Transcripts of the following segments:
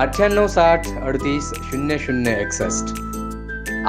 9860380061.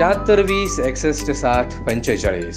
7420616045.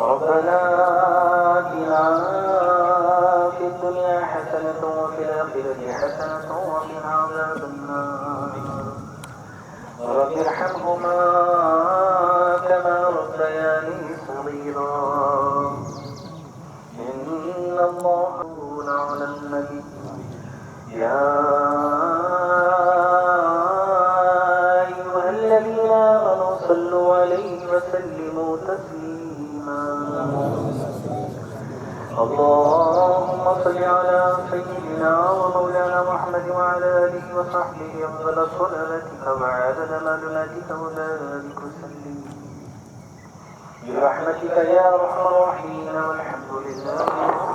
ربنا آتنا في الدنيا حسنة وفي الآخرة حسنة وقنا عذاب النار رب ارحمهما كما ربياني صغيرا إن الله على النبي يا أيها الذين آمنوا صلوا عليه وسلموا تسليما. اللهم صل على سيدنا ومولانا محمد وعلى آله وصحبه أفضل صلاتك وعدد معلوماتك وبارك وسلم برحمتك يا أرحم الراحمين والحمد لله رب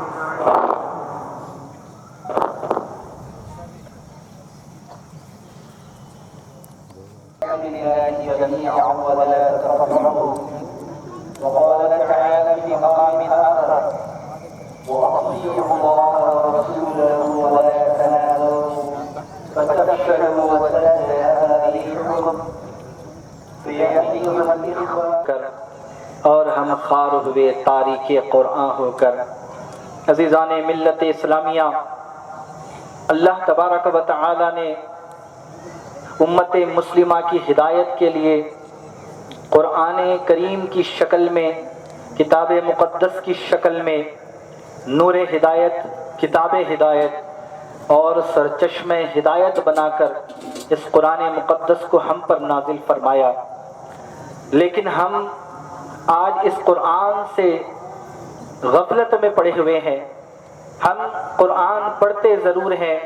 العالمين. الحمد لله جميعا ولا تفرقوا. وقال تعالى في مقام آخر وأطيعوا الله ورسوله ولا تنازعوا فتفشلوا وتذهب ريحكم. فيأتيهم الإخوة اور ہم خار ہوئے تاریخ قرآن ہو کر. عزیزان ملت اسلامیہ، اللہ تبارک و تعالی نے امت مسلمہ کی ہدایت کے لیے قرآن کریم کی شکل میں، کتاب مقدس کی شکل میں نور ہدایت، کتاب ہدایت اور سرچشمہ ہدایت بنا کر اس قرآن مقدس کو ہم پر نازل فرمایا. لیکن ہم آج اس قرآن سے غفلت میں پڑے ہوئے ہیں. ہم قرآن پڑھتے ضرور ہیں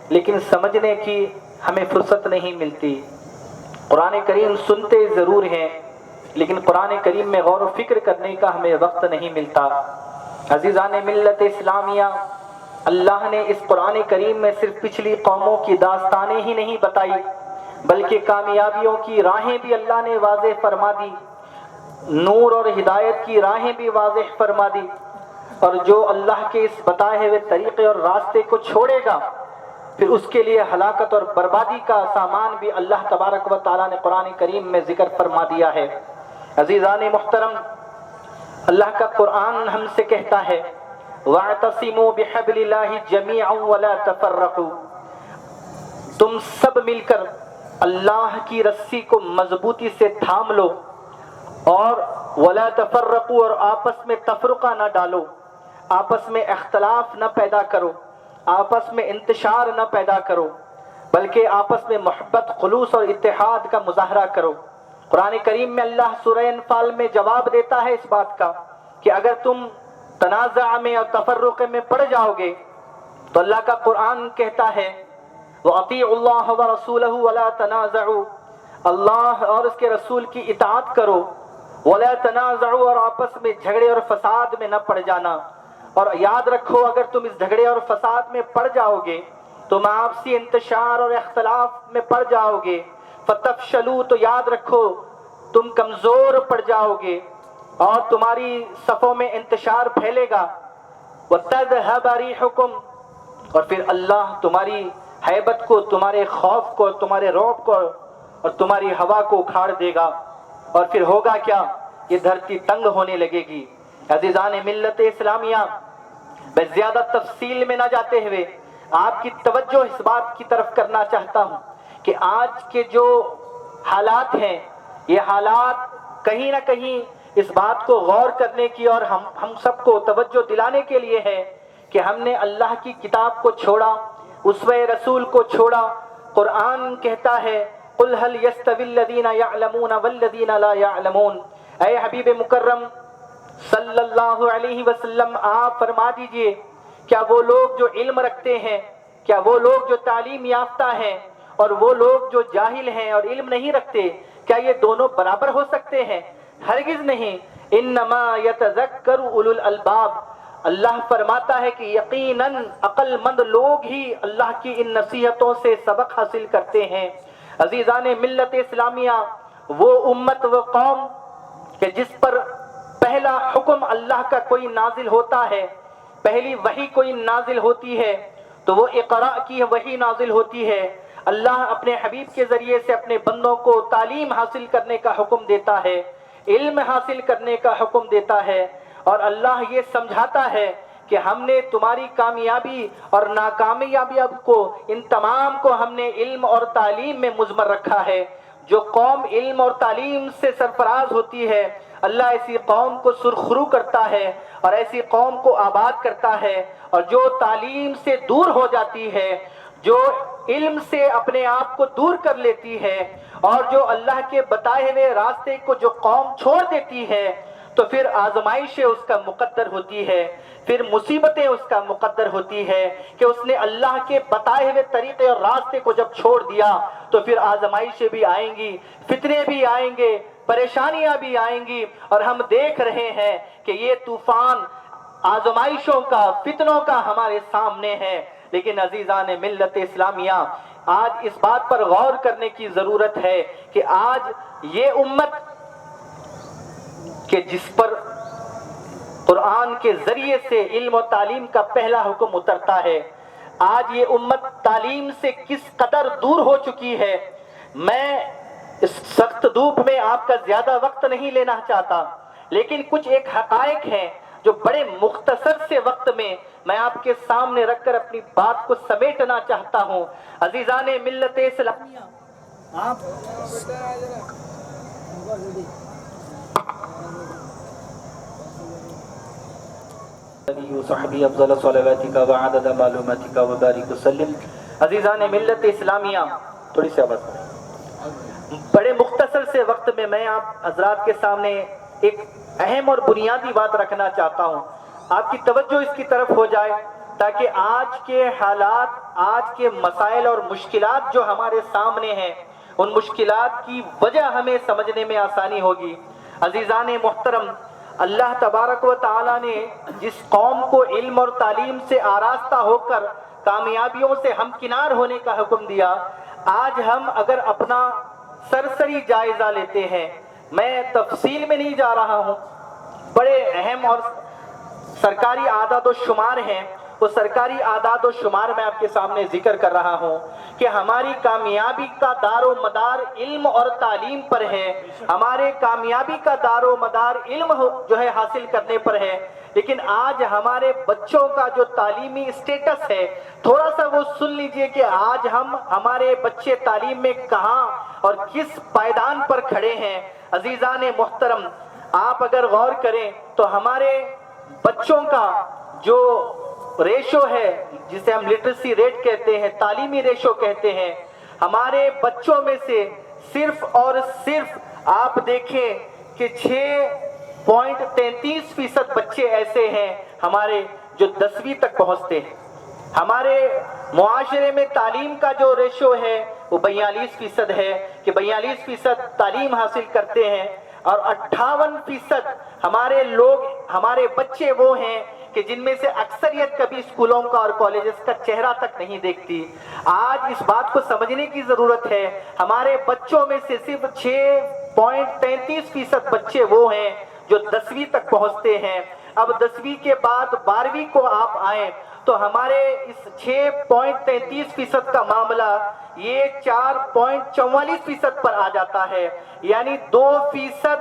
لیکن سمجھنے کی ہمیں فرصت نہیں ملتی. قرآن کریم سنتے ضرور ہیں لیکن قرآن کریم میں غور و فکر کرنے کا ہمیں وقت نہیں ملتا۔ عزیزان ملت اسلامیہ، اللہ نے اس قرآن کریم میں صرف پچھلی قوموں کی داستانیں ہی نہیں بتائی بلکہ کامیابیوں کی راہیں بھی اللہ نے واضح فرما دی، نور اور ہدایت کی راہیں بھی واضح فرما دی، اور جو اللہ کے اس بتائے ہوئے طریقے اور راستے کو چھوڑے گا پھر اس کے لیے ہلاکت اور بربادی کا سامان بھی اللہ تبارک و تعالیٰ نے قرآن کریم میں ذکر فرما دیا ہے۔ عزیزان محترم، اللہ کا قرآن ہم سے کہتا ہے وَاعْتَصِمُوا بِحَبْلِ اللَّهِ جَمِيعًا وَلَا تَفَرَّقُوا، تم سب مل کر اللہ کی رسی کو مضبوطی سے تھام لو اور وَلَا تَفَرَّقُوا، اور آپس میں تفرقہ نہ ڈالو، آپس میں اختلاف نہ پیدا کرو، آپس میں انتشار نہ پیدا کرو، بلکہ آپس میں محبت، خلوص اور اتحاد کا مظاہرہ کرو۔ قرآن کریم میں اللہ سورہ انفال میں جواب دیتا ہے اس بات کا کہ اگر تم تنازع میں اور تفرق میں پڑ جاؤ گے تو اللہ کا قرآن کہتا ہے وَأَطِيعُوا اللَّهَ وَرَسُولَهُ وَلَا تَنَازَعُوا، اللہ اور اس کے رسول کی اطاعت کرو، وَلَا تَنَازَعُوا، اور آپس میں جھگڑے اور فساد میں نہ پڑ جانا۔ اور یاد رکھو اگر تم اس جھگڑے اور فساد میں پڑ جاؤ گے تم آپسی انتشار اور اختلاف میں پڑ جاؤ گے، فَتَفْشَلُوا، تو یاد رکھو تم کمزور پڑ جاؤ گے اور تمہاری صفوں میں انتشار پھیلے گا، وَتَذْهَبَ رِيحُكُمْ، اور پھر اللہ تمہاری ہیبت کو، تمہارے خوف کو، تمہارے رعب کو اور تمہاری ہوا کو اکھاڑ دے گا، اور پھر ہوگا کیا؟ یہ دھرتی تنگ ہونے لگے گی۔ عزیزان ملت اسلامیہ، میں زیادہ تفصیل میں نہ جاتے ہوئے آپ کی توجہ اس بات کی طرف کرنا چاہتا ہوں کہ آج کے جو حالات ہیں یہ حالات کہیں نہ کہیں اس بات کو غور کرنے کی اور ہم سب کو توجہ دلانے کے لیے ہے کہ ہم نے اللہ کی کتاب کو چھوڑا، اسوہ رسول کو چھوڑا۔ قرآن کہتا ہے قُلْ هَلْ يَسْتَوِي الَّذِينَ يَعْلَمُونَ وَالَّذِينَ لَا يَعْلَمُونَ، اے حبیب مکرم صلی اللہ علیہ وسلم آپ فرما دیجئے کیا وہ لوگ جو علم رکھتے ہیں، کیا وہ لوگ جو تعلیم یافتہ ہیں اور وہ لوگ جو جاہل ہیں اور علم نہیں رکھتے، کیا یہ دونوں برابر ہو سکتے ہیں؟ ہرگز نہیں۔ انما یتذکر اولو الالباب، اللہ فرماتا ہے کہ یقیناً عقل مند لوگ ہی اللہ کی ان نصیحتوں سے سبق حاصل کرتے ہیں۔ عزیزان ملت اسلامیہ، وہ امت، وہ قوم کہ جس پر پہلا حکم اللہ کا کوئی نازل ہوتا ہے، پہلی وحی کوئی نازل ہوتی ہے تو وہ اقرا کی وحی نازل ہوتی ہے۔ اللہ اپنے حبیب کے ذریعے سے اپنے بندوں کو تعلیم حاصل کرنے کا حکم دیتا ہے، علم حاصل کرنے کا حکم دیتا ہے، اور اللہ یہ سمجھاتا ہے کہ ہم نے تمہاری کامیابی اور ناکامیابی کو، ان تمام کو ہم نے علم اور تعلیم میں مضمر رکھا ہے۔ جو قوم علم اور تعلیم سے سرفراز ہوتی ہے اللہ ایسی قوم کو سرخرو کرتا ہے اور ایسی قوم کو آباد کرتا ہے، اور جو تعلیم سے دور ہو جاتی ہے، جو علم سے اپنے آپ کو دور کر لیتی ہے اور جو اللہ کے بتائے ہوئے راستے کو جو قوم چھوڑ دیتی ہے تو پھر آزمائشیں اس کا مقدر ہوتی ہے، پھر مصیبتیں اس کا مقدر ہوتی ہے کہ اس نے اللہ کے بتائے ہوئے طریقے اور راستے کو جب چھوڑ دیا تو پھر آزمائشیں بھی آئیں گی، فتنے بھی آئیں گے، پریشانیاں بھی آئیں گی، اور ہم دیکھ رہے ہیں کہ یہ طوفان آزمائشوں کا، فتنوں کا ہمارے سامنے ہے۔ لیکن عزیزان ملت اسلامیہ، آج اس بات پر غور کرنے کی ضرورت ہے کہ آج یہ امت کہ جس پر قرآن کے ذریعے سے علم و تعلیم کا پہلا حکم اترتا ہے، آج یہ امت تعلیم سے کس قدر دور ہو چکی ہے۔ میں اس سخت دھوپ میں آپ کا زیادہ وقت نہیں لینا چاہتا، لیکن کچھ ایک حقائق ہیں جو بڑے مختصر سے وقت میں آپ کے سامنے رکھ کر اپنی بات کو سمیٹنا چاہتا ہوں۔ عزیزان ملت اسلامیہ، آپ صحبی افضل صلواتک وعدد معلوماتک وبارک وسلم۔ عزیزان ملت اسلامیہ، تھوڑی سی آواز کریں۔ بڑے مختصر سے وقت میں آپ حضرات کے سامنے ایک اہم اور بنیادی بات رکھنا چاہتا ہوں، آپ کی توجہ اس کی طرف ہو جائے تاکہ آج کے حالات، آج کے مسائل اور مشکلات جو ہمارے سامنے ہیں ان مشکلات کی وجہ ہمیں سمجھنے میں آسانی ہوگی۔ عزیزان محترم، اللہ تبارک و تعالیٰ نے جس قوم کو علم اور تعلیم سے آراستہ ہو کر کامیابیوں سے ہمکنار ہونے کا حکم دیا، آج ہم اگر اپنا سرسری جائزہ لیتے ہیں، میں تفصیل میں نہیں جا رہا ہوں، بڑے اہم اور سرکاری اعداد و شمار ہیں، وہ سرکاری اعداد و شمار میں آپ کے سامنے ذکر کر رہا ہوں کہ ہماری کامیابی کا دار و مدار علم اور تعلیم پر ہے، ہمارے کامیابی کا دار و مدار علم جو ہے حاصل کرنے پر ہے۔ لیکن آج ہمارے بچوں کا جو تعلیمی اسٹیٹس ہے، تھوڑا سا وہ سن لیجئے کہ آج ہمارے بچے تعلیم میں کہاں اور کس پائیدان پر کھڑے ہیں۔ عزیزان محترم، آپ اگر غور کریں تو ہمارے بچوں کا جو ریشو ہے، جسے ہم لٹریسی ریٹ کہتے ہیں، تعلیمی ریشو کہتے ہیں، ہمارے بچوں میں سے صرف اور صرف آپ دیکھیں کہ 6.33% بچے ایسے ہیں ہمارے جو 10ویں تک پہنچتے ہیں۔ ہمارے معاشرے میں تعلیم کا جو ریشو ہے وہ 42% ہے کہ 42% تعلیم حاصل کرتے ہیں، اور 58% ہمارے بچے وہ ہیں کہ جن میں سے اکثریت کبھی اسکولوں کا اور کالجز کا چہرہ تک نہیں دیکھتی۔ آج اس بات کو سمجھنے کی ضرورت ہے، ہمارے بچوں میں سے صرف 6.33% بچے وہ ہیں جو 10ویں تک پہنچتے ہیں۔ اب 10ویں کے بعد 12ویں کو آپ آئیں تو ہمارے اس 6.33% کا معاملہ یہ 4.44% پر آ جاتا ہے، یعنی 2%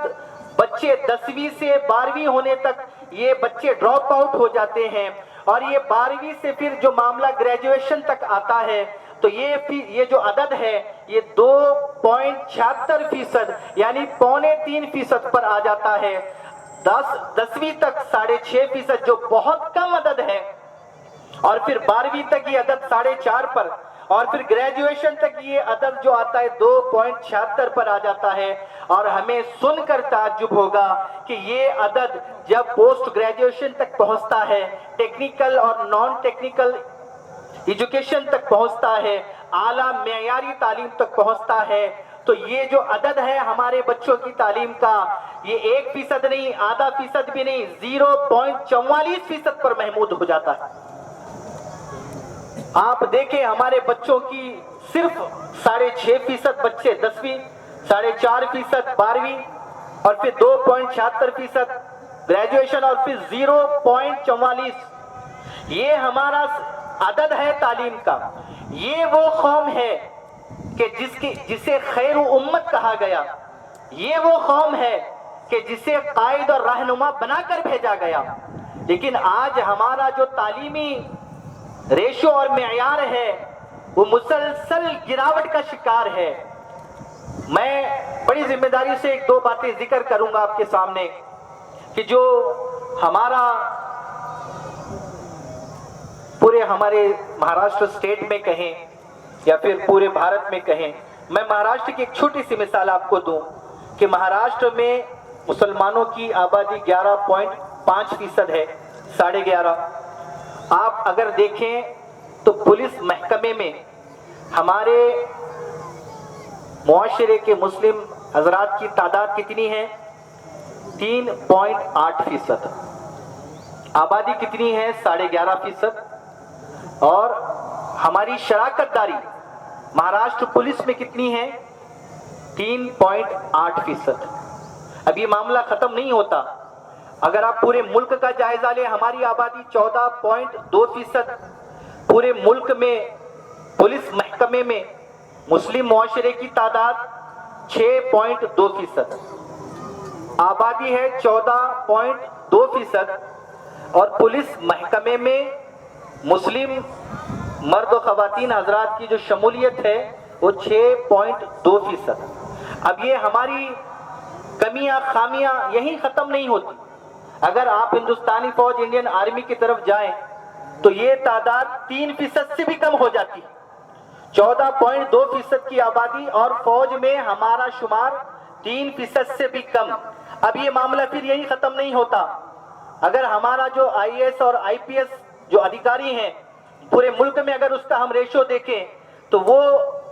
بچے 10ویں سے 12ویں ہونے تک یہ بچے ڈراپ آؤٹ ہو جاتے ہیں، اور یہ 12ویں سے پھر جو معاملہ گریجویشن تک آتا ہے تو یہ جو عدد ہے یہ 2.76% یعنی 3.25% پر آ جاتا ہے۔ 10ویں تک 6.5% جو بہت کم عدد ہے، اور پھر 12ویں تک یہ عدد 4.5 پر، اور پھر گریجویشن تک یہ عدد جو آتا ہے 2.76 پر آ جاتا ہے۔ اور ہمیں سن کر تعجب ہوگا کہ یہ عدد جب پوسٹ گریجویشن تک پہنچتا ہے، ٹیکنیکل اور نان ٹیکنیکل ایجوکیشن تک پہنچتا ہے، اعلیٰ معیاری تعلیم تک پہنچتا ہے، تو یہ جو عدد ہے ہمارے بچوں کی تعلیم کا، یہ 1% نہیں، آدھا فیصد بھی نہیں، 0.44% پر محمود ہو جاتا ہے۔ آپ دیکھیں ہمارے بچوں کی صرف 6.5% بچے 10ویں، 4.5% 12ویں، اور پھر 2.76% گریجویشن، اور پھر 0.44، یہ ہمارا عدد ہے تعلیم کا۔ یہ وہ قوم ہے کہ جسے خیر امت کہا گیا، یہ وہ قوم ہے کہ جسے قائد اور رہنما بنا کر بھیجا گیا، لیکن آج ہمارا جو تعلیمی ریشو اور معیار ہے وہ مسلسل گراوٹ کا شکار ہے۔ میں بڑی ذمہ داری سے 1-2 باتیں ذکر کروں گا آپ کے سامنے کہ جو ہمارے مہاراشٹر اسٹیٹ میں کہیں یا پھر پورے بھارت میں کہیں، میں مہاراشٹر کی ایک چھوٹی سی مثال آپ کو دوں کہ مہاراشٹر میں مسلمانوں کی آبادی 11.5% ہے، 11.5۔ آپ اگر دیکھیں تو پولیس محکمے میں ہمارے معاشرے کے مسلم حضرات کی تعداد کتنی ہے؟ 3.8%۔ آبادی کتنی ہے؟ 11.5%۔ اور ہماری شراکت داری مہاراشٹر پولیس میں کتنی ہے؟ 3.8%۔ اب یہ معاملہ ختم نہیں ہوتا۔ اگر آپ پورے ملک کا جائزہ لیں، ہماری آبادی 14.2%، پورے ملک میں پولیس محکمے میں مسلم معاشرے کی تعداد 6.2%، آبادی ہے 14.2%، اور پولیس محکمے میں مسلم مرد و خواتین حضرات کی جو شمولیت ہے وہ 6.2%۔ اب یہ ہماری کمیاں خامیاں یہیں ختم نہیں ہوتی۔ اگر آپ ہندوستانی فوج انڈین آرمی کی طرف جائیں تو یہ تعداد 3% سے بھی کم ہو جاتی ہے۔ 14.2% کی آبادی اور فوج میں ہمارا شمار 3% سے بھی کم۔ اب یہ معاملہ پھر یہی ختم نہیں ہوتا۔ اگر ہمارا جو IAS اور IPS جو ادھیکاری ہیں پورے ملک میں، اگر اس کا ہم ریشو دیکھیں تو وہ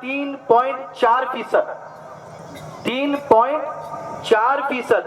3.4%, 3.4%।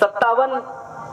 57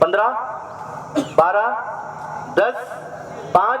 15, 12, 10, 5।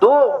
2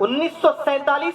1947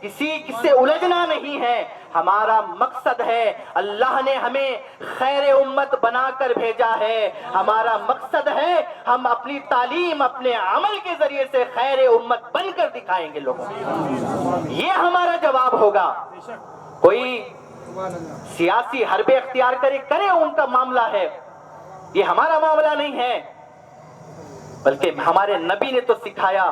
کسی سے الجھنا نہیں ہے. ہمارا مقصد ہے اللہ نے ہمیں خیر امت بنا کر بھیجا ہے. ہمارا مقصد ہے ہم اپنی تعلیم اپنے عمل کے ذریعے سے خیر امت بن کر دکھائیں گے لوگوں کو. یہ ہمارا جواب ہوگا. کوئی سیاسی حربے اختیار کرے ان کا معاملہ ہے, یہ ہمارا معاملہ نہیں ہے. بلکہ ہمارے نبی نے تو سکھایا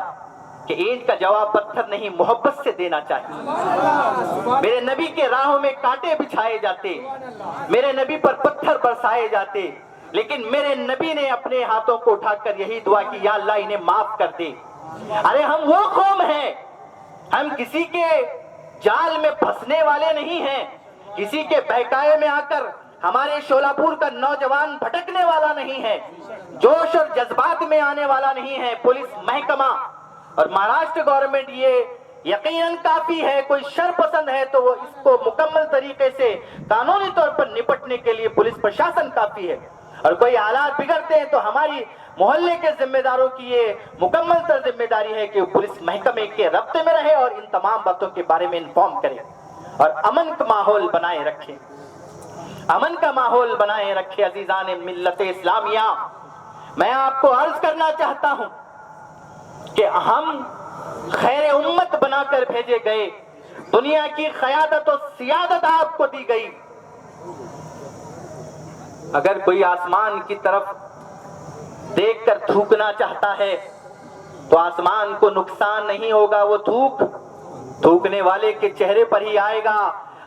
کہ اینٹ کا جواب پتھر نہیں محبت سے دینا چاہیے. میرے نبی کے راہوں میں کانٹے بچھائے جاتے, میرے نبی پر پتھر برسائے جاتے, لیکن میرے نبی نے اپنے ہاتھوں کو اٹھا کر یہی دعا کی, یا اللہ انہیں معاف کر دے. ارے ہم وہ قوم ہیں, ہم کسی کے جال میں پھنسنے والے نہیں ہیں, کسی کے بہکائے میں آ کر ہمارے شولاپور کا نوجوان بھٹکنے والا نہیں ہے, جوش اور جذبات میں آنے والا نہیں ہے. پولیس محکمہ اور مہاراشٹر گورنمنٹ یہ یقیناً کافی ہے. کوئی شر پسند ہے تو وہ اس کو مکمل طریقے سے قانونی طور پر نپٹنے کے لیے پولیس پرشاسن کافی ہے. اور کوئی حالات بگڑتے ہیں تو ہماری محلے کے ذمہ داروں کی یہ مکمل تر ذمہ داری ہے کہ وہ پولیس محکمے کے رابطے میں رہے اور ان تمام باتوں کے بارے میں انفارم کرے اور امن کا ماحول بنائے رکھے. امن کا ماحول بنائے رکھے. عزیزان ملت اسلامیہ, میں آپ کو عرض کرنا چاہتا ہوں کہ ہم خیر امت بنا کر بھیجے گئے. دنیا کی قیادت و سیادت آپ کو دی گئی. اگر کوئی آسمان کی طرف دیکھ کر تھوکنا چاہتا ہے تو آسمان کو نقصان نہیں ہوگا, وہ تھوکنے والے کے چہرے پر ہی آئے گا.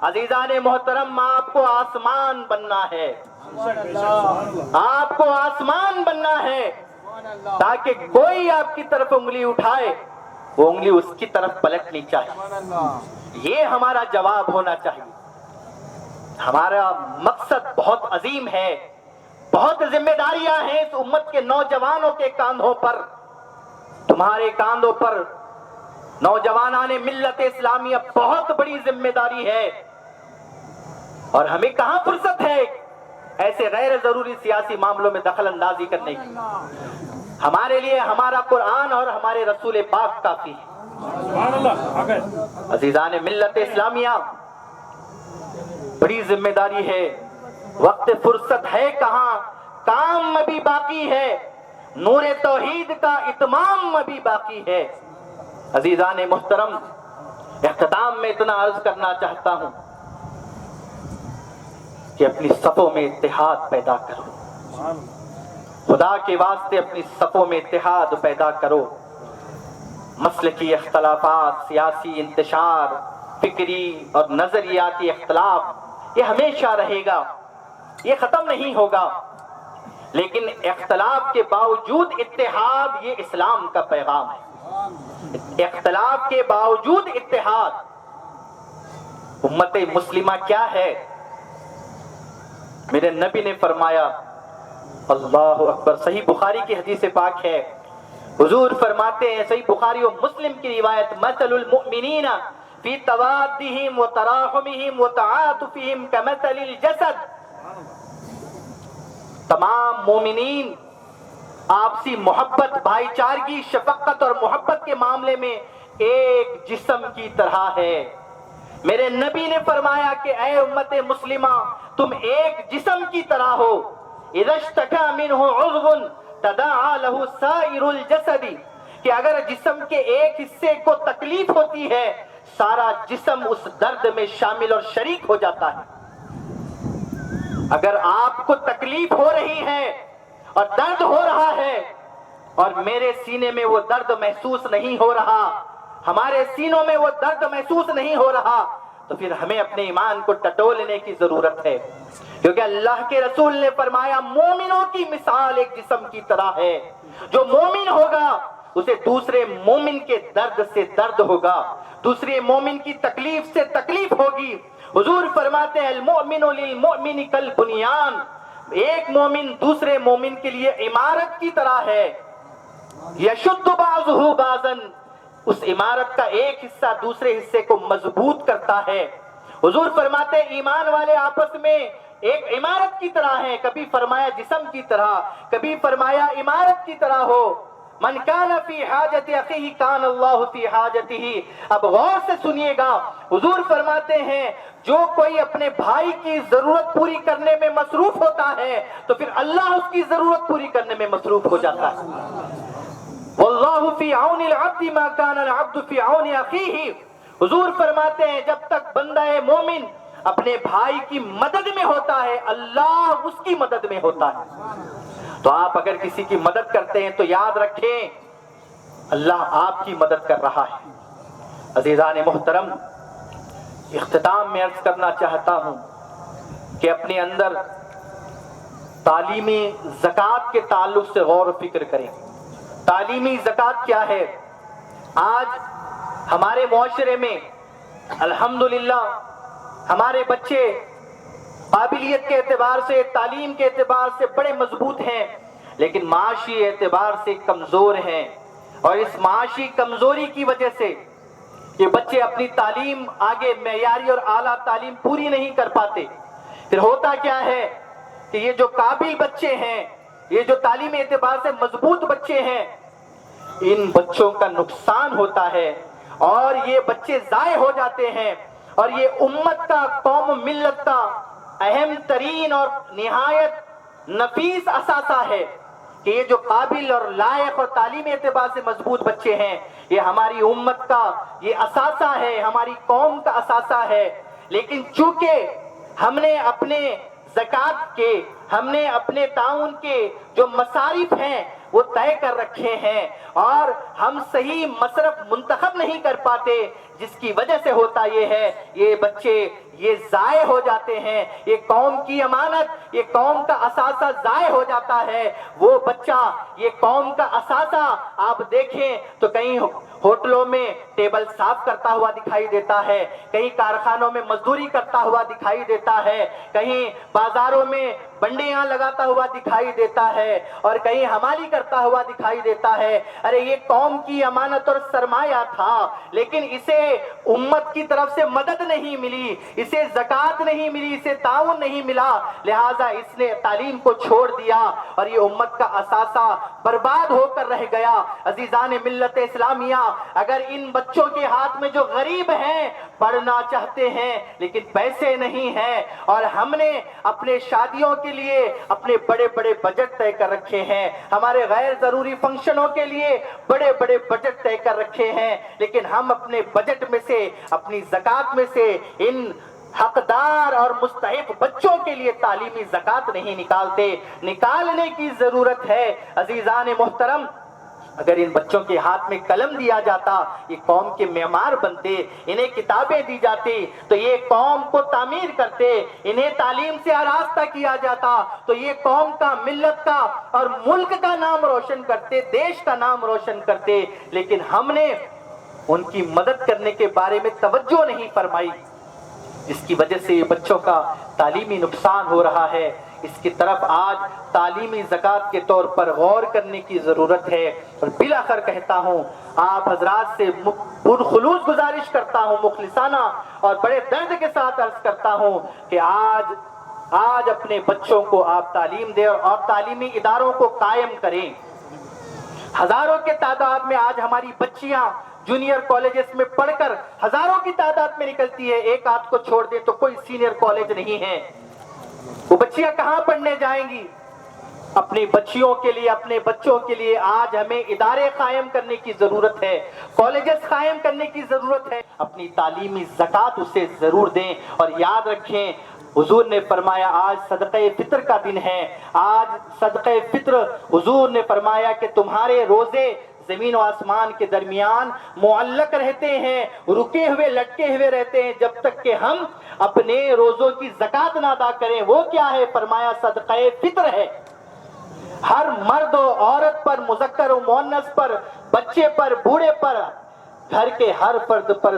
عزیزان محترم, آپ کو آسمان بننا ہے, آپ کو آسمان بننا ہے, تاکہ کوئی آپ کی طرف انگلی اٹھائے وہ انگلی اس کی طرف پلٹنی چاہیے. یہ ہمارا جواب ہونا چاہیے. ہمارا مقصد بہت عظیم ہے, بہت ذمہ داریاں ہیں اس امت کے نوجوانوں کے کاندھوں پر. تمہارے کاندھوں پر نوجوانان ملت اسلامیہ بہت بڑی ذمہ داری ہے, اور ہمیں کہاں فرصت ہے ایسے غیر ضروری سیاسی معاملوں میں دخل اندازی کرنے کی. ہمارے لیے ہمارا قرآن اور ہمارے رسول پاک کافی ہے. عزیزان ملت اسلامیہ, بڑی ذمہ داری ہے. وقت فرصت ہے کہاں, کام ابھی باقی ہے, نور توحید کا اتمام ابھی باقی ہے. عزیزان محترم, اختتام میں اتنا عرض کرنا چاہتا ہوں کہ اپنی صفوں میں اتحاد پیدا کرو. خدا کے واسطے اپنی صفوں میں اتحاد پیدا کرو. مسلکی اختلافات, سیاسی انتشار, فکری اور نظریاتی اختلاف یہ ہمیشہ رہے گا, یہ ختم نہیں ہوگا. لیکن اختلاف کے باوجود اتحاد یہ اسلام کا پیغام ہے. اختلاف کے باوجود اتحاد. امت مسلمہ کیا ہے؟ میرے نبی نے فرمایا, اللہ اکبر, صحیح بخاری کی حدیث پاک ہے, حضور فرماتے ہیں, صحیح بخاری و مسلم کی روایت, مثل المؤمنین فی توادہم و تراحمہم و تعاطفہم کمثل الجسد. تمام مومنین آپسی محبت, بھائی چارگی, شفقت اور محبت کے معاملے میں ایک جسم کی طرح ہے. میرے نبی نے فرمایا کہ اے امت مسلمہ, تم ایک جسم کی طرح ہو. اذا اشتکا منہ عضو تداعی لہ سائر الجسد, کہ اگر جسم کے ایک حصے کو تکلیف ہوتی ہے سارا جسم اس درد میں شامل اور شریک ہو جاتا ہے. اگر آپ کو تکلیف ہو رہی ہے اور درد ہو رہا ہے اور میرے سینے میں وہ درد محسوس نہیں ہو رہا, ہمارے سینوں میں وہ درد محسوس نہیں ہو رہا, تو پھر ہمیں اپنے ایمان کو ٹٹولنے کی ضرورت ہے. کیونکہ اللہ کے رسول نے فرمایا مومنوں کی مثال ایک جسم کی طرح ہے. جو مومن ہوگا اسے دوسرے مومن کے درد سے درد ہوگا, دوسرے مومن کی تکلیف سے تکلیف ہوگی. حضور فرماتے ہیں المؤمن للمؤمن کالبنیان, ایک مومن دوسرے مومن کے لیے عمارت کی طرح ہے. یشد بعضہ بعضا, اس عمارت کا ایک حصہ دوسرے حصے کو مضبوط کرتا ہے. حضور فرماتے ہیں ایمان والے آپس میں ایک عمارت کی طرح ہیں. کبھی فرمایا جسم کی طرح, کبھی فرمایا عمارت کی طرح ہو. من کان فی حاجت اخیہ کان اللہ فی حاجتہ. اب غور سے سنیے گا، حضور فرماتے ہیں جو کوئی اپنے بھائی کی ضرورت پوری کرنے میں مصروف ہوتا ہے تو پھر اللہ اس کی ضرورت پوری کرنے میں مصروف ہو جاتا ہے. واللہ فی عون العبد ما کان العبد فی عون اخیہ. حضور فرماتے ہیں جب تک بندہ مومن اپنے بھائی کی مدد میں ہوتا ہے اللہ اس کی مدد میں ہوتا ہے. تو آپ اگر کسی کی مدد کرتے ہیں تو یاد رکھیں اللہ آپ کی مدد کر رہا ہے. عزیزان محترم، اختتام میں عرض کرنا چاہتا ہوں کہ اپنے اندر تعلیمی زکوٰۃ کے تعلق سے غور و فکر کریں. تعلیمی زکوٰۃ کیا ہے؟ آج ہمارے معاشرے میں الحمدللہ ہمارے بچے قابلیت کے اعتبار سے، تعلیم کے اعتبار سے بڑے مضبوط ہیں، لیکن معاشی اعتبار سے کمزور ہیں. اور اس معاشی کمزوری کی وجہ سے کہ بچے اپنی تعلیم آگے معیاری اور اعلیٰ تعلیم پوری نہیں کر پاتے. پھر ہوتا کیا ہے کہ یہ جو قابل بچے ہیں، یہ جو تعلیمی اعتبار سے مضبوط بچے ہیں، ان بچوں کا نقصان ہوتا ہے اور یہ بچے ضائع ہو جاتے ہیں. اور یہ امت کا، قوم ملت کا اہم ترین اور نہایت نفیس اثاثہ ہے کہ یہ جو قابل اور لائق اور تعلیمی اعتبار سے مضبوط بچے ہیں یہ ہماری امت کا یہ اثاثہ ہے، ہماری قوم کا اثاثہ ہے. لیکن چونکہ ہم نے اپنے زکوٰۃ کے، ہم نے اپنے تعاون کے جو مصارف ہیں وہ طے کر رکھے ہیں اور ہم صحیح مصرف منتخب نہیں کر پاتے، جس کی وجہ سے ہوتا یہ ہے یہ بچے یہ ضائع ہو جاتے ہیں. یہ قوم کی امانت، یہ قوم کا اثاثہ ضائع ہو جاتا ہے. وہ بچہ یہ قوم کا اثاثہ آپ دیکھیں تو کہیں ہوٹلوں میں ٹیبل صاف کرتا ہوا دکھائی دیتا ہے، کہیں کارخانوں میں مزدوری کرتا ہوا دکھائی دیتا ہے، کہیں بازاروں میں بنڈیاں لگاتا ہوا دکھائی دیتا ہے اور کہیں حمالی کرتا ہوا دکھائی دیتا ہے. ارے یہ قوم کی امانت اور سرمایہ تھا، لیکن اسے امت کی طرف سے مدد نہیں ملی، اسے زکوٰۃ نہیں ملی، اسے تعاون نہیں ملا، لہٰذا اس نے تعلیم کو چھوڑ دیا اور یہ امت کا اثاثہ برباد ہو کر رہ گیا. عزیزان ملت اسلامیہ، اگر ان بچوں کے ہاتھ میں جو غریب ہیں، پڑھنا چاہتے ہیں لیکن پیسے نہیں ہیں، اور ہم نے اپنے شادیوں کے لیے اپنے بڑے بڑے بجٹ طے کر رکھے ہیں، ہمارے غیر ضروری فنکشنوں کے لیے بڑے بڑے بجٹ طے کر رکھے ہیں، لیکن ہم اپنے بجٹ میں سے، اپنی زکوٰۃ میں سے ان حقدار اور مستحق بچوں کے لیے تعلیمی زکوٰۃ نہیں نکالتے. نکالنے کی ضرورت ہے. عزیزان محترم، اگر ان بچوں کے ہاتھ میں قلم دیا جاتا، یہ قوم کے معمار بنتے، انہیں کتابیں دی جاتی تو یہ قوم کو تعمیر کرتے، انہیں تعلیم سے آراستہ کیا جاتا تو یہ قوم کا، ملت کا اور ملک کا نام روشن کرتے، دیش کا نام روشن کرتے. لیکن ہم نے ان کی مدد کرنے کے بارے میں توجہ نہیں فرمائی، جس کی وجہ سے یہ بچوں کا تعلیمی نقصان ہو رہا ہے. اس کی طرف آج تعلیمی زکوٰۃ کے طور پر غور کرنے کی ضرورت ہے. اور بالآخر کہتا ہوں، آپ حضرات سے پرخلوص گزارش کرتا ہوں، مخلصانہ اور بڑے درد کے ساتھ عرض کرتا ہوں کہ آج اپنے بچوں کو آپ تعلیم دیں اور تعلیمی اداروں کو قائم کریں. ہزاروں کے تعداد میں آج ہماری بچیاں جونیئر کالجز میں پڑھ کر ہزاروں کی تعداد میں نکلتی ہے. ایک آدھ کو چھوڑ دیں تو کوئی سینئر کالج نہیں ہے. وہ بچیاں کہاں پڑھنے جائیں گی؟ اپنی بچیوں کے لیے، اپنے بچوں کے لیے آج ہمیں ادارے قائم کرنے کی ضرورت ہے، کالجز قائم کرنے کی ضرورت ہے. اپنی تعلیمی زکوٰۃ اسے ضرور دیں. اور یاد رکھیں، حضور نے فرمایا آج صدقہ فطر کا دن ہے. آج صدقہ فطر، حضور نے فرمایا کہ تمہارے روزے زمین و آسمان کے درمیان معلق رہتے ہیں، رکے ہوئے، لٹکے ہوئے رہتے ہیں جب تک کہ ہم اپنے روزوں کی زکوٰۃ نہ ادا کریں. وہ کیا ہے؟ فرمایا صدقہ فطر ہے. ہر مرد و عورت پر، مذکر و مؤنث پر، بچے پر، بوڑھے پر، گھر کے ہر فرد پر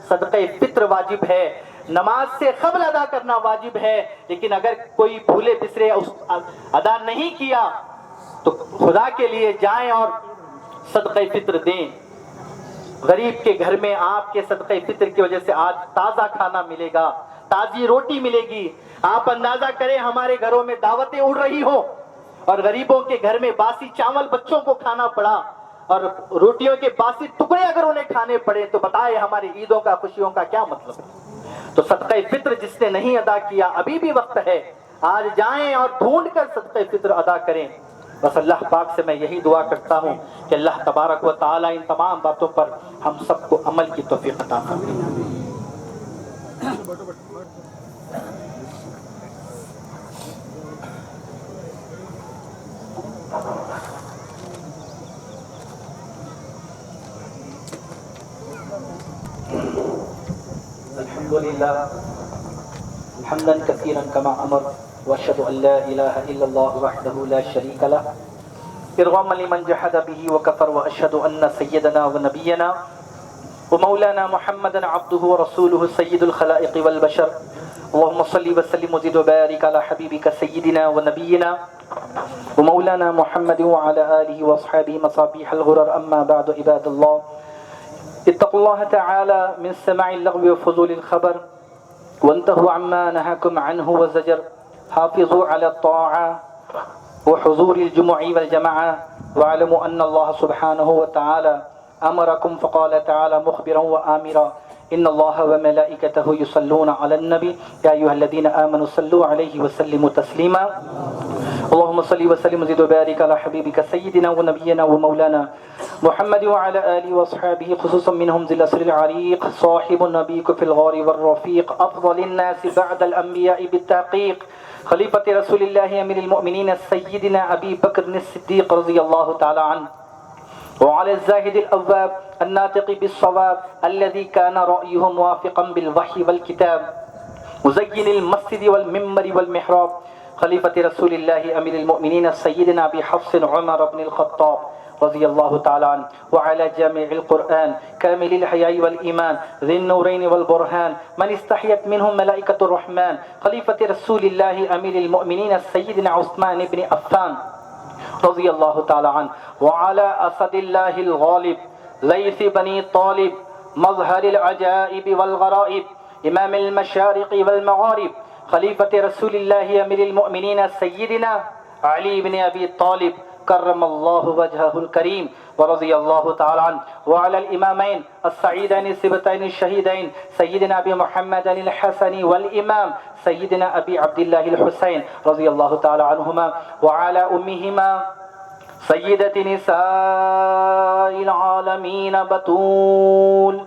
صدقہ فطر واجب ہے. نماز سے قبل ادا کرنا واجب ہے، لیکن اگر کوئی بھولے بسرے ادا نہیں کیا تو خدا کے لیے جائیں اور صدقہ فطر دیں. غریب کے گھر میں آپ کے صدقہ فطر کی وجہ سے آج تازہ کھانا ملے گا، تازی روٹی ملے گی. آپ اندازہ کریں، ہمارے گھروں میں دعوتیں اڑ رہی ہوں اور غریبوں کے گھر میں باسی چاول بچوں کو کھانا پڑا. اور روٹیوں کے باسی ٹکڑے اگر انہیں کھانے پڑے تو بتائے ہماری عیدوں کا خوشیوں کا کیا مطلب ہے؟ تو صدقہ فطر جس نے نہیں ادا کیا ابھی بھی وقت ہے، آج جائیں اور ڈھونڈ کر صدقہ فطر ادا کریں۔ بس اللہ پاک سے میں یہی دعا کرتا ہوں کہ اللہ تبارک و تعالی ان تمام باتوں پر ہم سب کو عمل کی توفیق عطا فرمائے۔ الحمد لله حمدا كثيرا كما امر واشهد ان لا اله الا الله وحده لا شريك له ارغاما لمن جحد به وكفر واشهد ان سيدنا ونبينا ومولانا محمدا عبده ورسوله سيد الخلائق والبشر اللهم صل وسلم وزد وبارك على حبيبك سيدنا ونبينا ومولانا محمد وعلى اله واصحابه مصابيح الغرر اما بعد عباد الله اتقوا الله تعالى من سماع اللغو وفضول الخبر وانتهوا عما نهاكم عنه وزجر حافظوا على الطاعة وحضور الجمع والجماعة واعلموا أن الله سبحانه وتعالى أمركم فقال تعالى مخبرا وآمرا إن الله وملائكته يصلون على النبي يا أيها الذين آمنوا صلوا عليه وسلموا تسليما اللهم صل وسلم وزد وبارك على حبيبك سيدنا ونبينا ومولانا محمد وعلى آله وأصحابه خصوصا منهم ذي الأسر العريق صاحب النبيك في الغار والرفيق أفضل الناس بعد الأنبياء بالتحقيق خليفة رسول الله أمير المؤمنين سيدنا أبي بكر الصديق رضي الله تعالى عنه وعلى الزاهد الأواب الناطق بالصواب الذي كان رأيه موافقا بالوحي والكتاب مزين المسجد والمنبر والمحراب خليفة رسول الله أمير المؤمنين سيدنا أبي حفص عمر بن الخطاب رضي الله تعالى عنه وعلى جامع القرآن كامل الحياء والإيمان ذي النورين والبرهان من استحيت منهم ملائكة الرحمن خليفة رسول الله أمير المؤمنين سيدنا عثمان بن عفان رضي الله تعالى عنه وعلى أسد الله الغالب ليث بني طالب مظهر العجائب والغرائب إمام المشارق والمغارب خليفة رسول الله أمير المؤمنين سيدنا علي بن أبي طالب كرم الله وجهه الكريم ورضي الله تعالى عنه وعلى الإمامين السعيدين السبتين الشهيدين سيدنا أبي محمد الحسن والإمام سيدنا أبي عبد الله الحسين رضي الله تعالى عنهما وعلى أمهما سيدة نساء العالمين بتول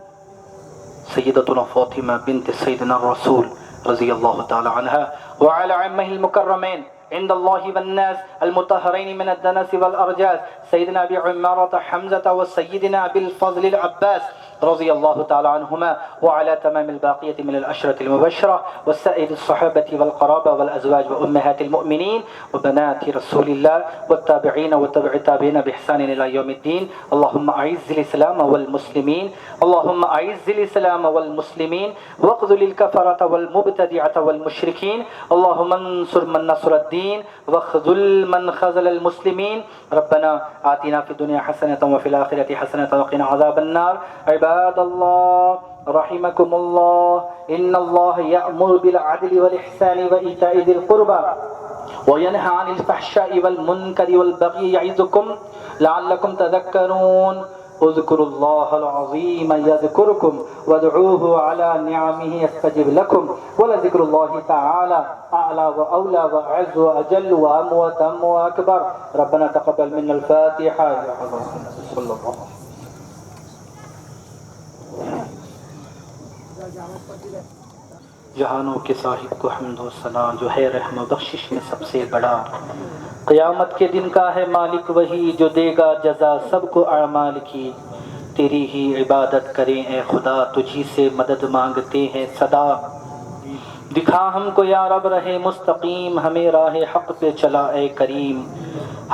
سيدتنا فاطمة بنت سيدنا الرسول رضي الله تعالى عنها وعلى عمه المكرمين عند الله والناس المطهرين من الدنس والأرجاس سيدنا أبي عمارة حمزة وسيدنا أبي الفضل العباس رضي الله تعالى عنهما وعلى تمام الباقية من الأشرة المبشرة والسائر الصحابة والقرابة والأزواج وأمهات المؤمنين وبنات رسول الله والتابعين وتبع التابعين بإحسان إلى يوم الدين اللهم أعز الإسلام والمسلمين اللهم أعز الإسلام والمسلمين واخذل الكفرة والمبتدعة والمشركين اللهم انصر من نصر الدين واخذل من خذل المسلمين ربنا آتنا في الدنيا حسنة وفي الآخرة حسنة وقنا عذاب النار عباد الله رحمكم الله إن الله يأمر بالعدل والإحسان وإيتاء ذي القربى وينهى عن الفحشاء والمنكر والبغي يعظكم لعلكم تذكرون اذكروا الله العظيم يذكركم وادعوه على نعمه يستجب لكم ولذكر الله تعالى أعلى وأولى وأعز وأجل وأم وتم وأكبر ربنا تقبل منا الفاتحة صلى الله عليه وسلم جہانوں کے صاحب کو حمد و ثنا جو ہے رحم و بخشش میں سب سے بڑا قیامت کے دن کا ہے مالک وہی جو دے گا جزا سب کو اعمال کی تیری ہی عبادت کریں اے خدا تجھی سے مدد مانگتے ہیں صدا دکھا ہم کو یا رب رہے مستقیم ہمیں راہ حق پہ چلا اے کریم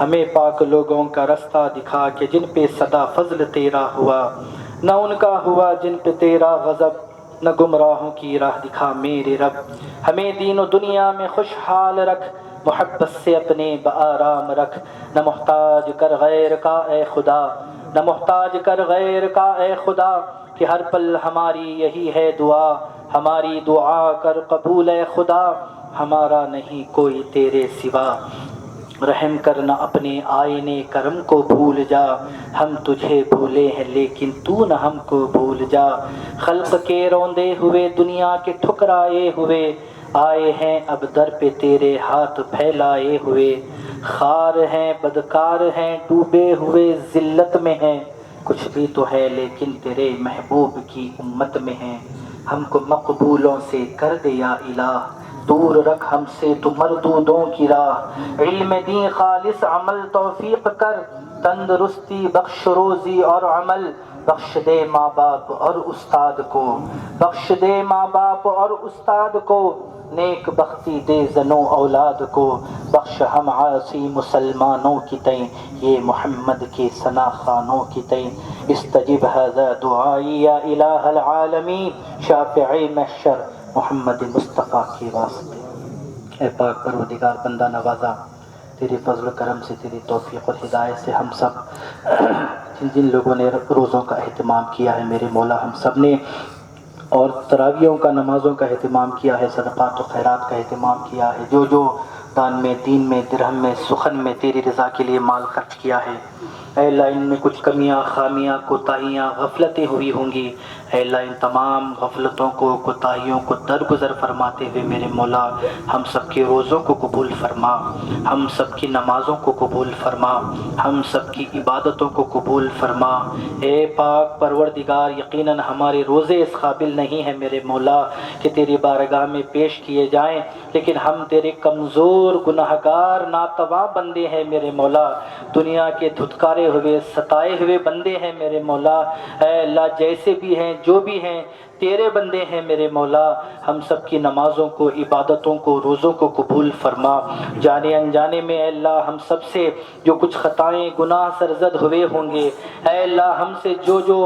ہمیں پاک لوگوں کا رستہ دکھا کہ جن پہ صدا فضل تیرا ہوا نہ ان کا ہوا جن پہ تیرا غضب نہ گمراہوں کی راہ دکھا میرے رب ہمیں دین و دنیا میں خوشحال رکھ محبت سے اپنے بآرام رکھ نہ محتاج کر غیر کا اے خدا نہ محتاج کر غیر کا اے خدا کہ ہر پل ہماری یہی ہے دعا ہماری دعا کر قبول اے خدا ہمارا نہیں کوئی تیرے سوا رحم کرنا اپنے آئینے کرم کو بھول جا، ہم تجھے بھولے ہیں لیکن تو نہ ہم کو بھول جا۔ خلق کے روندے ہوئے دنیا کے ٹھکرائے ہوئے، آئے ہیں اب در پہ تیرے ہاتھ پھیلائے ہوئے۔ خار ہیں بدکار ہیں ڈوبے ہوئے ذلت میں ہیں، کچھ بھی تو ہے لیکن تیرے محبوب کی امت میں ہیں۔ ہم کو مقبولوں سے کر دے یا الہ، دور رکھ ہم سے تو مردودوں کی راہ۔ علم دین خالص عمل توفیق کر، تندرستی بخش روزی اور عمل۔ بخش دے ماں باپ اور استاد کو، بخش دے ماں باپ اور استاد کو، نیک بختی دے زنوں اولاد کو۔ بخش ہم عاصی مسلمانوں کی تئیں، یہ محمد کے ثنا خوانوں کی تئیں۔ استجب ھذا دعائی یا الہ العالمین، شافعِ محشر محمد مصطفیٰ کے واسطے۔ اے پاک پروردگار بندہ نوازا، تیرے فضل و کرم سے، تیری توفیق اور ہدایت سے ہم سب جن لوگوں نے روزوں کا اہتمام کیا ہے میرے مولا، ہم سب نے، اور تراویحوں کا نمازوں کا اہتمام کیا ہے، صدقات و خیرات کا اہتمام کیا ہے، جو جو دان میں، دین میں، درہم میں، سخن میں تیری رضا کے لیے مال خرچ کیا ہے، اے اللہ ان میں کچھ کمیاں، خامیاں، کوتاہیاں، غفلتیں ہوئی ہوں گی، اے اللہ ان تمام غفلتوں کو، کوتاہیوں کو درگزر فرماتے ہوئے میرے مولا ہم سب کے روزوں کو قبول فرما، ہم سب کی نمازوں کو قبول فرما، ہم سب کی عبادتوں کو قبول فرما۔ اے پاک پروردگار، یقیناً ہمارے روزے اس قابل نہیں ہیں میرے مولا کہ تیری بارگاہ میں پیش کیے جائیں، لیکن ہم تیرے کمزور گناہگار ناتواں بندے ہیں میرے مولا، دنیا کے دھتکارے ہوئے ستائے ہوئے بندے ہیں میرے مولا۔ اے اللہ جیسے بھی ہیں، جو بھی ہیں، تیرے بندے ہیں میرے مولا، ہم سب کی نمازوں کو، عبادتوں کو، روزوں کو قبول فرما۔ جانے انجانے میں اے اللہ ہم سب سے جو کچھ خطائیں، گناہ سرزد ہوئے ہوں گے، اے اللہ ہم سے جو جو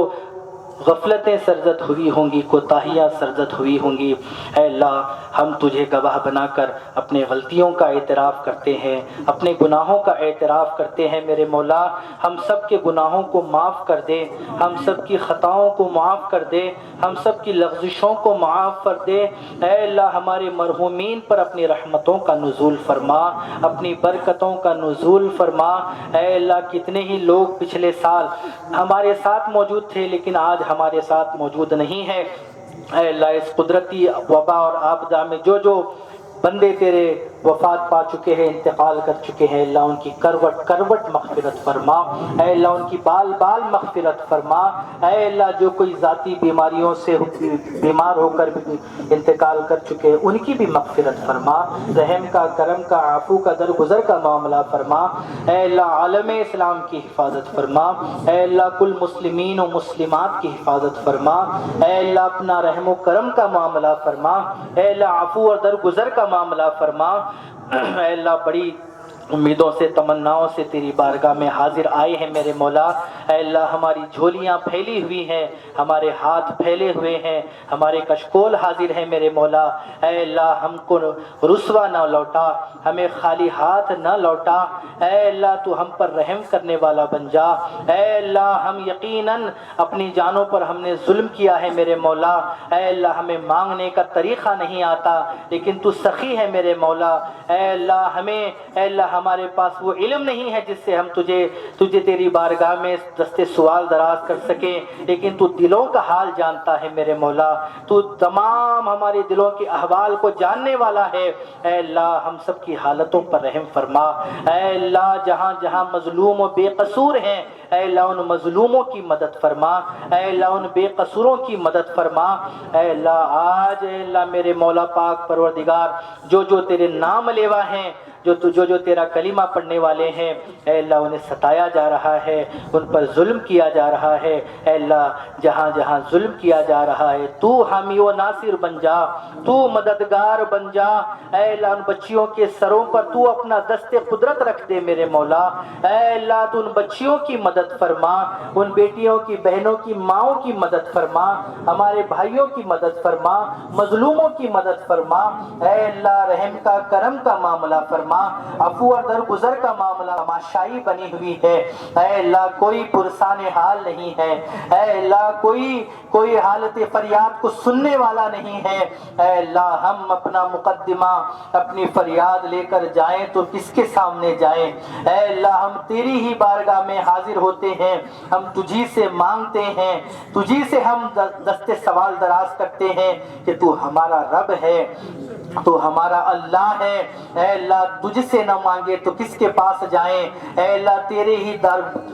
غفلتیں سرزد ہوئی ہوں گی، کوتاہیاں سرزد ہوئی ہوں گی، اے اللہ ہم تجھے گواہ بنا کر اپنے غلطیوں کا اعتراف کرتے ہیں، اپنے گناہوں کا اعتراف کرتے ہیں میرے مولا۔ ہم سب کے گناہوں کو معاف کر دے، ہم سب کی خطاؤں کو معاف کر دے، ہم سب کی لغزشوں کو معاف کر دے۔ اے اللہ ہمارے مرحومین پر اپنی رحمتوں کا نزول فرما، اپنی برکتوں کا نزول فرما۔ اے اللہ کتنے ہی لوگ پچھلے سال ہمارے ساتھ موجود تھے لیکن آج ہمارے ساتھ موجود نہیں ہے، اے اللہ اس قدرتی وبا اور آپدا میں جو جو بندے تیرے وفات پا چکے ہیں، انتقال کر چکے ہیں، اللہ ان کی کروٹ کروٹ مغفرت فرما، اے اللہ ان کی بال بال مغفرت فرما، اے اللہ جو کوئی ذاتی بیماریوں سے بیمار ہو کر انتقال کر چکے ہیں ان کی بھی مغفرت فرما، رحم کا، کرم کا، عفو کا، درگزر کا معاملہ فرما، اے اللہ عالم اسلام کی حفاظت فرما، اے اللہ کل مسلمین و مسلمات کی حفاظت فرما، اے اللہ اپنا رحم و کرم کا معاملہ فرما، اے اللہ عفو اور درگزر کا معاملہ فرما۔ اے اللہ بڑی امیدوں سے، تمناؤں سے تیری بارگاہ میں حاضر آئے ہیں میرے مولا، اے اللہ ہماری جھولیاں پھیلی ہوئی ہیں، ہمارے ہاتھ پھیلے ہوئے ہیں، ہمارے کشکول حاضر ہیں میرے مولا، اے اللہ ہم کو رسوا نہ لوٹا، ہمیں خالی ہاتھ نہ لوٹا، اے اللہ تو ہم پر رحم کرنے والا بن جا، اے اللہ ہم یقیناً اپنی جانوں پر ہم نے ظلم کیا ہے میرے مولا، اے اللہ ہمیں مانگنے کا طریقہ نہیں آتا لیکن تو سخی ہے میرے مولا، اے اللہ ہمیں، اے اللہ ہمارے پاس وہ علم نہیں ہے جس سے ہم تجھے تیری بارگاہ میں دستے سوال دراز کر سکیں، لیکن تو دلوں کا حال جانتا ہے میرے مولا، تو تمام ہمارے دلوں کے احوال کو جاننے والا ہے، اے اللہ ہم سب کی حالتوں پر رحم فرما، اے اللہ جہاں جہاں مظلوم و بے قصور ہیں، اے اللہ ان مظلوموں کی مدد فرما، اے اللہ ان بے قصوروں کی مدد فرما، اے اللہ آج اے اللہ میرے مولا پاک پروردگار جو جو تیرے نام لیوا ہیں، جو تیرا کلمہ پڑھنے والے ہیں، اے اللہ انہیں ستایا جا رہا ہے، ان پر ظلم کیا جا رہا ہے، اے اللہ جہاں جہاں ظلم کیا جا رہا ہے تو حامی و ناصر بن جا، تو مددگار بن جا، اے اللہ ان بچیوں کے سروں پر تو اپنا دست قدرت رکھ دے میرے مولا، اے اللہ تو ان بچیوں کی مدد مدد فرما، ان بیٹیوں کی بہنوں کی ماؤں کی مدد فرما، ہمارے بھائیوں کی مدد فرما، مظلوموں کی مدد فرما۔ اے اللہ رحم کا کرم کا معاملہ فرما، عفو اور درگزر کا معاملہ تماشائی بنی ہوئی ہے۔ اے اللہ کوئی پرسان حال نہیں ہے، اے اللہ کوئی حالت فریاد کو سننے والا نہیں ہے۔ اے اللہ ہم اپنا مقدمہ اپنی فریاد لے کر جائیں تو کس کے سامنے جائیں؟ اے اللہ ہم تیری ہی بارگاہ میں حاضر ہوتے ہیں، ہم تجھی سے مانگتے ہیں، تجھی سے ہم دست سوال دراز کرتے ہیں کہ تو ہمارا رب ہے، تو ہمارا اللہ ہے۔ اے اللہ تجھ سے نہ مانگے تو کس کے پاس جائیں؟ اے اللہ تیرے ہی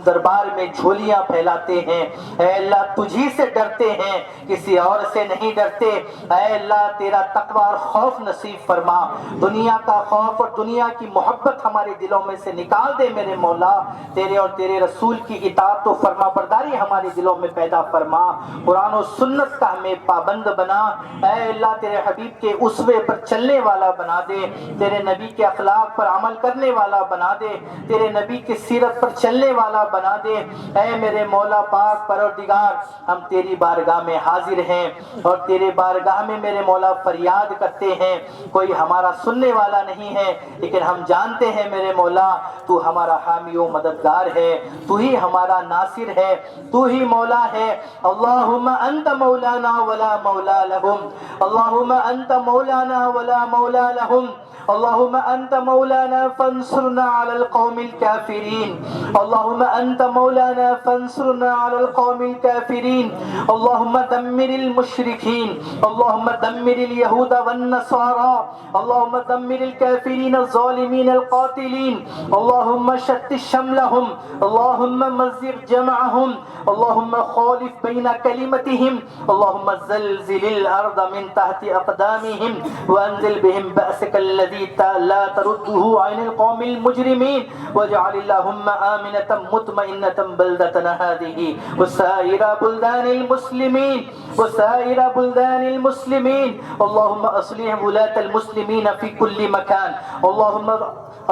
دربار میں جھولیاں پھیلاتے ہیں۔ اے اللہ تجھی سے ڈرتے ہیں، کسی اور سے نہیں ڈرتے۔ اے اللہ تیرا تقوی اور خوف نصیب فرما، دنیا کا خوف اور دنیا کی محبت ہمارے دلوں میں سے نکال دے میرے مولا۔ تیرے اور تیرے رسول کی اطاعت و فرما برداری ہمارے دلوں میں پیدا فرما، قرآن و سنت کا ہمیں پابند بنا۔ اے اللہ تیرے حبیب کے اسوے پر چلنے والا بنا دے، تیرے نبی کے اخلاق پر عمل کرنے والا بنا دے، تیرے نبی کی سیرت پر چلنے والا بنا دے۔ اے میرے مولا پاک پروردگار، ہم تیری بارگاہ میں حاضر ہیں اور تیرے بارگاہ میں میرے مولا فریاد کرتے ہیں۔ کوئی ہمارا سننے والا نہیں ہے، لیکن ہم جانتے ہیں میرے مولا تو ہمارا حامی و مددگار ہے، تو ہی ہمارا ناصر ہے، تو ہی مولا ہے۔ اللہم انت مولانا ولا مولا لہم، اللہم انت مولانا ولا مولا لہم، اللہم انت مولانا فانصرنا علی القوم الکافرین، اللہم انت مولانا فانصرنا علی القوم الکافرین، اللہم دمر المشرکین، اللہم دمر اليہود والنصارى، اللہم دمر الکافرین الظالمین القاتلین، اللہم شتت شملہم، اللہم مزق جمعہم، اللہم خالف بین کلمتہم، اللہم زلزل الارض من تحت اقدامہم وانزل بہم بأسک الذی لا ترده عن القوم المجرمین واجعل اللہم آمنة مطمئنة بلدتنا هذه وسائر بلدان المسلمین وسائر بلدان المسلمین، اللہم اصلح ولاة المسلمین فی کل مکان، اللہم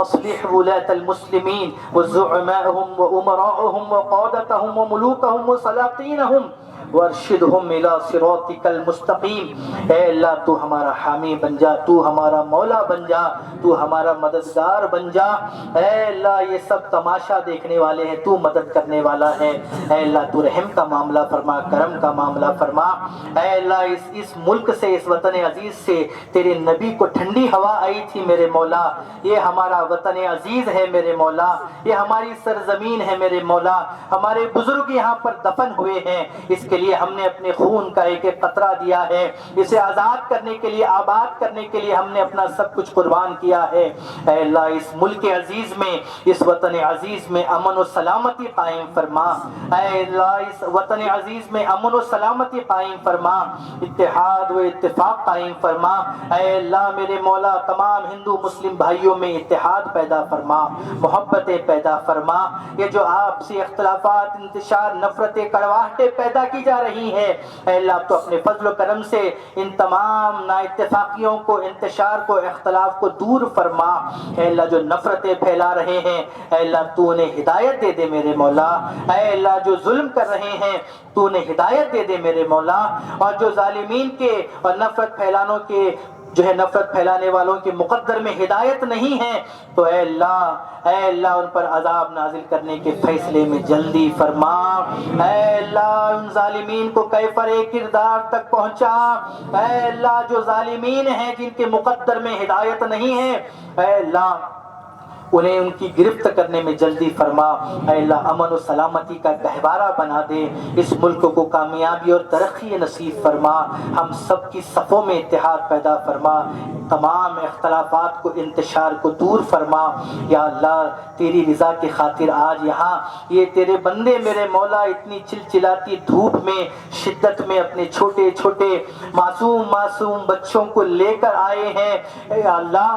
اصلح ولاة المسلمین وزعماءهم وامراءهم وقادتهم وملوكهم وسلاطینهم وارشدهم الى صراطك المستقیم۔ اے اللہ تو ہمارا حامی بن جا، تو ہمارا مولا بن جا، تو ہمارا مددگار بن جا۔ اے اللہ یہ سب تماشا دیکھنے والے ہیں، تو مدد کرنے والا ہے۔ اے اللہ تو رحم کا معاملہ فرما، کرم کا معاملہ فرما۔ اے اللہ اس ملک سے، اس وطن عزیز سے تیرے نبی کو ٹھنڈی ہوا آئی تھی میرے مولا، یہ ہمارا وطن عزیز ہے میرے مولا، یہ ہماری سرزمین ہے میرے مولا، ہمارے بزرگ یہاں پر دفن ہوئے ہیں، اس کے لیے ہم نے اپنے خون کا ایک ایک قطرہ دیا ہے، اسے آزاد کرنے کے لیے، آباد کرنے کے لیے ہم نے اپنا سب کچھ قربان کیا ہے۔ اے اللہ اس ملک عزیز میں، اس وطن عزیز میں امن و سلامتی قائم فرما۔ اے اللہ اس وطن عزیز میں امن و سلامتی قائم فرما، اتحاد و اتفاق قائم فرما۔ اے اللہ میرے مولا تمام ہندو مسلم بھائیوں میں اتحاد پیدا فرما، محبتیں پیدا فرما۔ یہ جو آپسی اختلافات، انتشار، نفرتیں، کڑواہٹیں پیدا کی جا رہی ہے، اے اللہ تو اپنے فضل و کرم سے ان تمام نا اتفاقیوں کو، انتشار کو، اختلاف کو دور فرما۔ اے اللہ جو نفرتیں پھیلا رہے ہیں، اے اللہ تو انہیں ہدایت دے دے میرے مولا۔ اے اللہ جو ظلم کر رہے ہیں تو انہیں ہدایت دے دے میرے مولا، اور جو ظالمین کے اور نفرت پھیلانوں کے نفرت پھیلانے والوں کے مقدر میں ہدایت نہیں ہے، تو اے اللہ ان پر عذاب نازل کرنے کے فیصلے میں جلدی فرما۔ اے اللہ ان ظالمین کو کیفر کردار تک پہنچا۔ اے اللہ جو ظالمین ہیں، جن کے مقدر میں ہدایت نہیں ہے، اے اللہ انہیں ان کی گرفت کرنے میں جلدی فرما۔ اے اللہ امن و سلامتی کا گہوارہ بنا دے، اس ملک کو کامیابی اور ترقی نصیب فرما، ہم سب کی صفوں میں اتحاد پیدا فرما، تمام اختلافات کو، انتشار کو دور فرما۔ یا اللہ تیری رضا کی خاطر آج یہاں یہ تیرے بندے میرے مولا اتنی چلچلاتی دھوپ میں، شدت میں اپنے چھوٹے چھوٹے معصوم بچوں کو لے کر آئے ہیں۔ اے اللہ